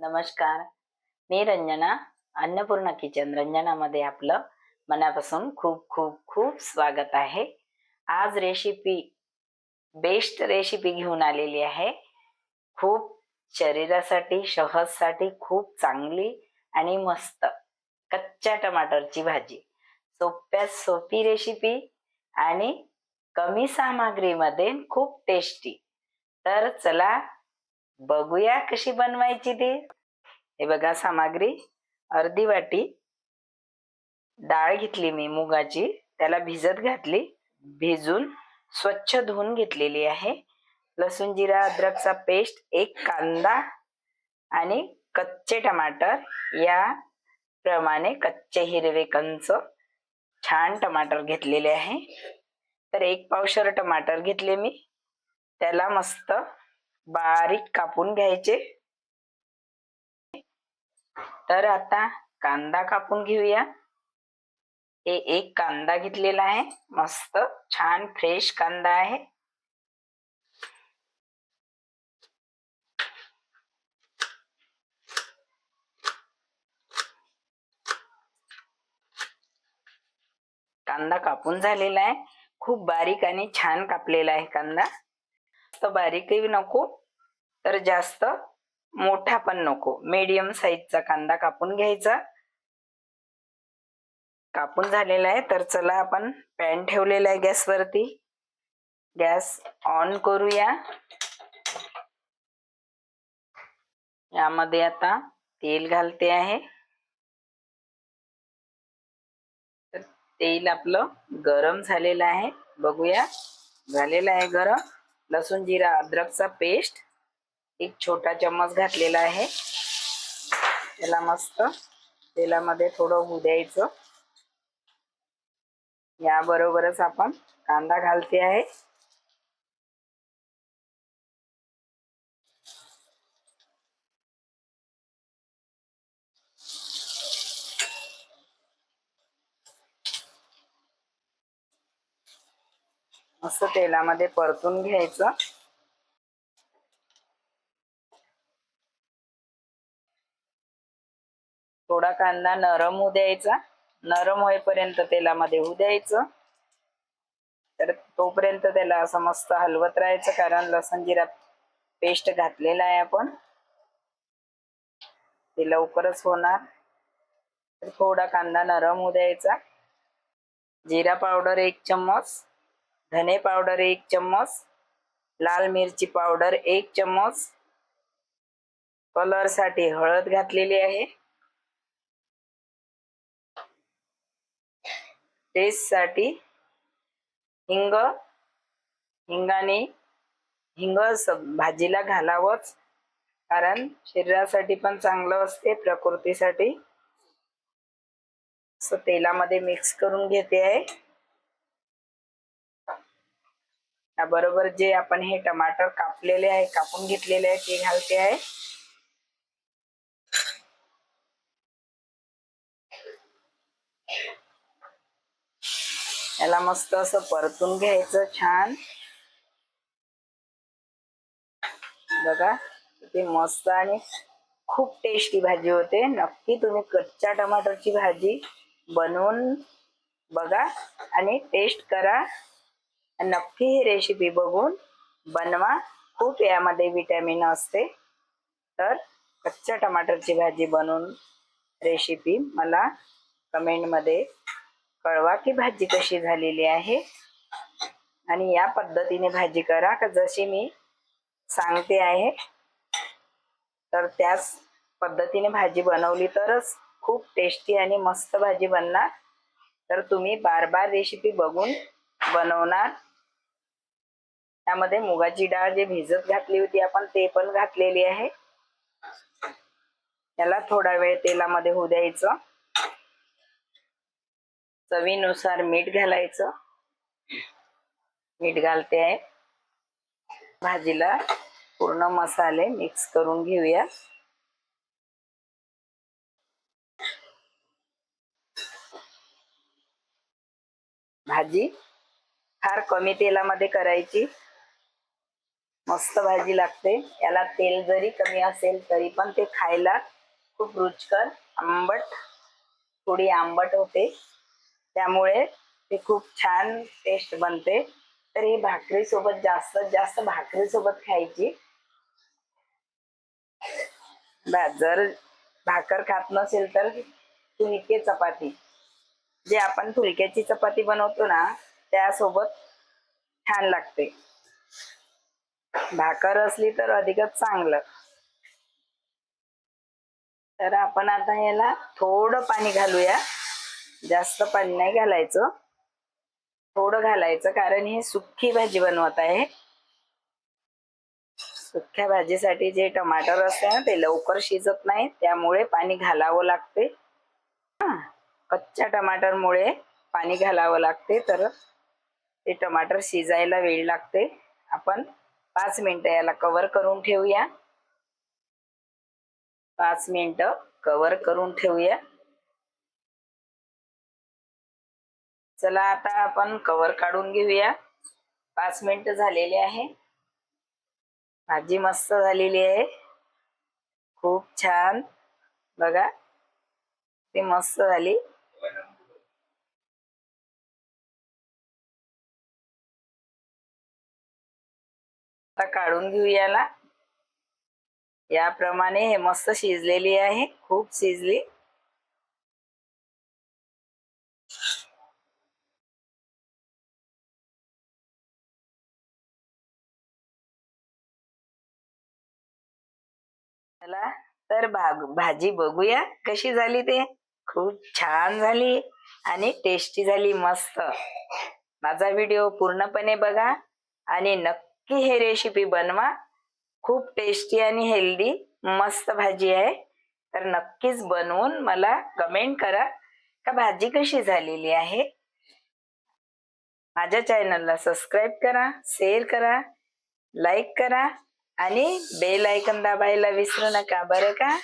नमस्कार, मी रंजना. अन्नपूर्णा किचन रंजनामध्ये आपलं मनापासून खूप खूप खूप स्वागत आहे. आज बेस्ट रेसिपी घेऊन आलेली आहे. खूप शरीरासाठी, शहजसाठी खूप चांगली आणि मस्त कच्च्या टमाटरची भाजी. सोप्यात सोपी रेसिपी आणि कमी सामग्रीमध्ये खूप टेस्टी. तर चला बघूया कशी बनवायची ती. हे बघा सामग्री. अर्धी वाटी डाळ घेतली मी मुगाची, त्याला भिजत घातली, भिजून स्वच्छ धुवून घेतलेली आहे. लसूण जिरा अद्रकचा पेस्ट, एक कांदा आणि कच्चे टमाटर. या प्रमाणे कच्चे हिरवे कंच छान टमाटर घेतलेले आहे. तर एक पावशर टमाटर घेतले मी, त्याला मस्त बारीक कापून घ्यायचे. तर आता कांदा कापून घेऊया. हे एक कांदा घेतलेला आहे, मस्त छान फ्रेश कांदा आहे. कांदा कापून झालेला आहे, खूप बारीक आणि छान कापलेला आहे कांदा. तर बारीकही नको तर जास्त मोठा पण नको, मीडियम साईजचा कांदा कापून घ्यायचा. कापून झालेला आहे. तर चला आपण पॅन ठेवलेला आहे गॅसवरती. गॅस ऑन करूया. यामध्ये आता तेल घालते आहे. तर तेल आपलं गरम झालेलं आहे, बघूया. झालेलं आहे गरम. लसूण जिरा अद्रकचा पेस्ट एक छोटा चम्मच घातलेला आहे. त्याला मस्त तेलामध्ये थोडं होऊ द्यायचं. याबरोबरच आपण कांदा घालते आहे. मस्त तेलामध्ये परतून घ्यायचं. थोडा कांदा नरम होऊ द्यायचा. नरम होईपर्यंत तेलामध्ये होऊ द्यायचं. तर तोपर्यंत त्याला असं मस्त हलवत राहायचं, कारण लसूण जिरा पेस्ट घातलेला आहे आपण, ते लवकरच होणार. तर थोडा कांदा नरम होऊ द्यायचा. जिरा पावडर 1 चम्मच, धने पावडर 1 चम्मच, लाल मिरची पावडर 1 चम्मच, कलर साठी हळद घातलेली आहे, टेस्ट साठी हिंग. हिंग भाजीला घालावंच, कारण शरीरासाठी पण चांगलं असते, प्रकृतीसाठी. असं तेलामध्ये मिक्स करून घेते आहे. त्याबरोबर जे आपण हे टमाटर कापलेले आहे, कापून घेतलेले आहे, ते घालते आहे. याला मस्त असं परतून घ्यायचं छान. बघा किती मस्त आणि खूप टेस्टी भाजी होते. नक्की तुम्ही कच्च्या टमाटरची भाजी बनवून बघा आणि टेस्ट करा. नक्की ही रेसिपी बघून बनवा. खूप यामध्ये विटॅमिन असते. तर कच्च्या टमाटरची भाजी बनवून रेसिपी मला कमेंटमध्ये कळवा की भाजी कशी झालेली आहे. आणि या पद्धतीने भाजी करा का जशी मी सांगते आहे. तर त्याच पद्धतीने भाजी बनवली तरच खूप टेस्टी आणि मस्त भाजी बनणार. तर तुम्ही बार बार रेसिपी बघून बनवणार. त्यामध्ये मुगाची डाळ जे भिजत घातली होती आपण, ते पण घातलेली आहे. त्याला थोडा वेळ तेलामध्ये होऊ द्यायचं. चवीनुसार मीठ घालायचं. मीठ घालते आहे. भाजीला पूर्ण मसाले मिक्स करून घेऊया. भाजी फार कमी तेलामध्ये करायची. मस्त भाजी लागते. याला तेल जरी कमी असेल तरी पण ते खायला खूप रुचकर, आंबट, थोडी आंबट होते, त्यामुळे ते खूप छान टेस्ट बनते. तर ही भाकरी सोबत, जास्तीत जास्त भाकरी सोबत खायची. जर भाकर खात नसेल तर फुलके चपाती, जे आपण फुलक्याची चपाती बनवतो ना त्यासोबत छान लागते. भाकर असली तर अधिकच चांगलं. तर आपण आता याला थोडं पाणी घालूया. जास्त पाणी नाही घालायचं, थोडं घालायचं, कारण ही सुक्की भाजी बनवत आहे. सुक्या भाजीसाठी जे टमाटर असते ना ते लवकर शिजत नाही, त्यामुळे पाणी घालावं लागते. कच्च्या टमाटरमुळे पाणी घालावं लागते, तर ते टमाटर शिजायला वेळ लागते. आपण 5 मिनिटं याला कव्हर करून ठेवूया. 5 मिनिटं कव्हर करून ठेवूया. चला आता आपण कव्हर काढून घेऊया. 5 मिनिटं झालेले आहे. भाजी मस्त झालेली आहे, खूप छान. बघा, ती मस्त झाली. आता काढून घेऊ याला. याप्रमाणे हे मस्त शिजलेली आहे, खूप शिजली. चला तर भाजी बघूया कशी झाली ते. खूप छान झाली आणि टेस्टी झाली, मस्त. माझा व्हिडिओ पूर्णपणे बघा आणि नक्की हे रेसिपी बनवा. खूप टेस्टी आणि हेल्दी मस्त भाजी आहे. तर नक्कीच बनवून मला कमेंट करा का भाजी कशी झालेली आहे. माझ्या चॅनलला सबस्क्राईब करा, शेअर करा, लाईक करा आणि बेल आयकॉन दाबायला विसरू नका बरं का.